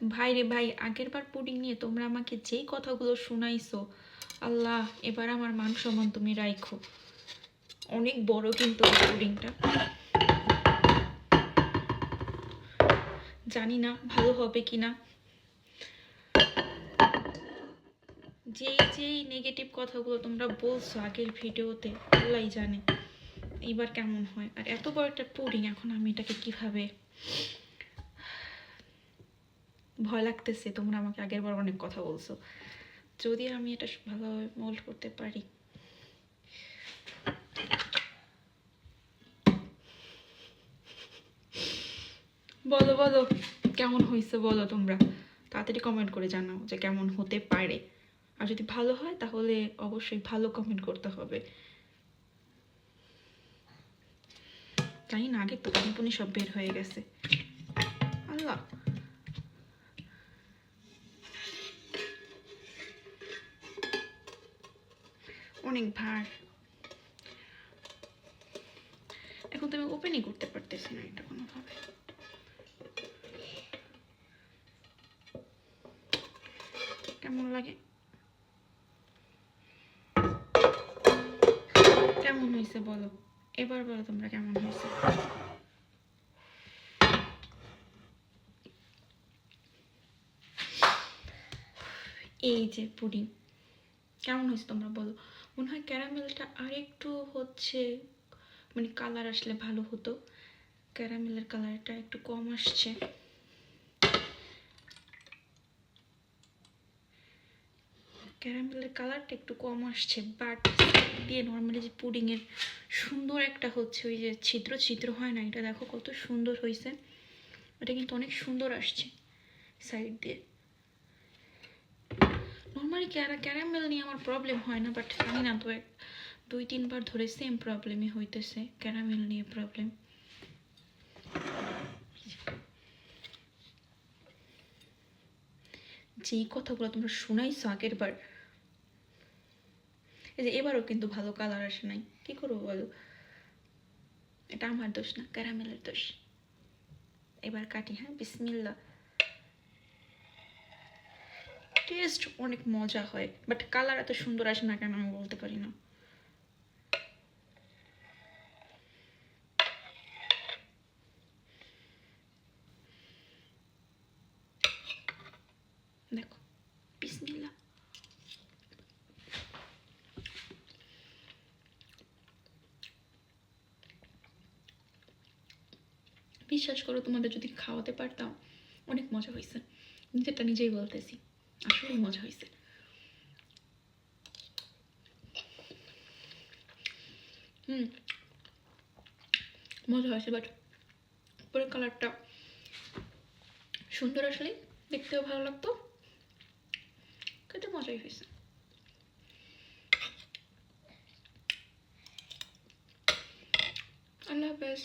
ভাই রে ভাই, আগের বার পুডিং নিয়ে তোমরা আমাকে যেই কথাগুলো শোনাইছো, আল্লাহ এবার আমার মান সম্মান তুমি রাখো। অনেক বড় কিন্তু পুডিংটা, জানি না ভালো হবে কিনা। যেই যেই নেগেটিভ কথাগুলো তোমরা বলছো আগের ভিডিওতে, আল্লাহই জানে এইবার কেমন হয়। আর এত বড় একটা পুডিং, এখন আমি এটাকে কিভাবে, ভয় লাগতেছে। তোমরা আমাকে আগের বার অনেক কথা বলছো, যদি আমি এটা ভালোভাবে মোল্ড করতে পারি। বলো বলো কেমন হয়েছে বলো, তোমরা তাড়াতাড়ি কমেন্ট করে জানাও যে কেমন হতে পারে। আর যদি ভালো হয় তাহলে অবশ্যই ভালো কমেন্ট করতে হবে। জানি না, আগে তো পানি সব বের হয়ে গেছে। আল্লাহ, অনেক ভার। এখন তো আমি ওপেনই করতে পারতেছি না এটা কোনোভাবে। কেমন লাগে, কেমন হয়েছে বলো, এবার বলো তোমরা কেমন হয়েছে। এই যে পুডিং কেমন হয়েছে তোমরা বলো। মনে হয় ক্যারামেলটা আরেকটু হচ্ছে, মানে কালার আসলে ভালো হতো। ক্যারামেলের কালারটা একটু কম আসছে। ক্যারামেলের কালারটা একটু কম আসছে, বাট দিয়ে নর্মালি যে পুডিংয়ের সুন্দর একটা হচ্ছে ওই যে ছিদ্র ছিদ্র হয় না, এটা দেখো কত সুন্দর হয়েছে। এটা কিন্তু অনেক সুন্দর আসছে সাইড দিয়ে। নর্মালি ক্যারামেল নিয়ে আমার প্রবলেম হয় না, বাট জানি না তো 2-3 বার ধরে সেম প্রবলেমই হইতেছে, ক্যারামেল নিয়ে প্রবলেম। যেই কথাগুলো তোমরা শোনাইছো আগের বার, এই যে এবারও কিন্তু ভালো কালার আসে নাই, কি করবো বলো। এটা আমার দোষ না, ক্যারামেলের দোষ। এবার কাটি, হ্যাঁ, বিসমিল্লাহ। টেস্ট অনেক মজা হয়, বাট কালার এত সুন্দর আসে না কেন আমি বলতে পারি না। দেখো, বিসমিল্লাহ। বিশ্বাস করো, তোমাদের যদি খাওয়াতে পারতাম, অনেক মজা হয়েছে। নিজেরটা নিজেই বলতেছি, আসলেই মজা হয়েছে। মজা হয়েছে, বাট উপরের কালারটা সুন্দর আসলে, দেখতেও ভালো লাগতো, খেতে মজাই হয়েছে। আল্লাহ হাফেজ।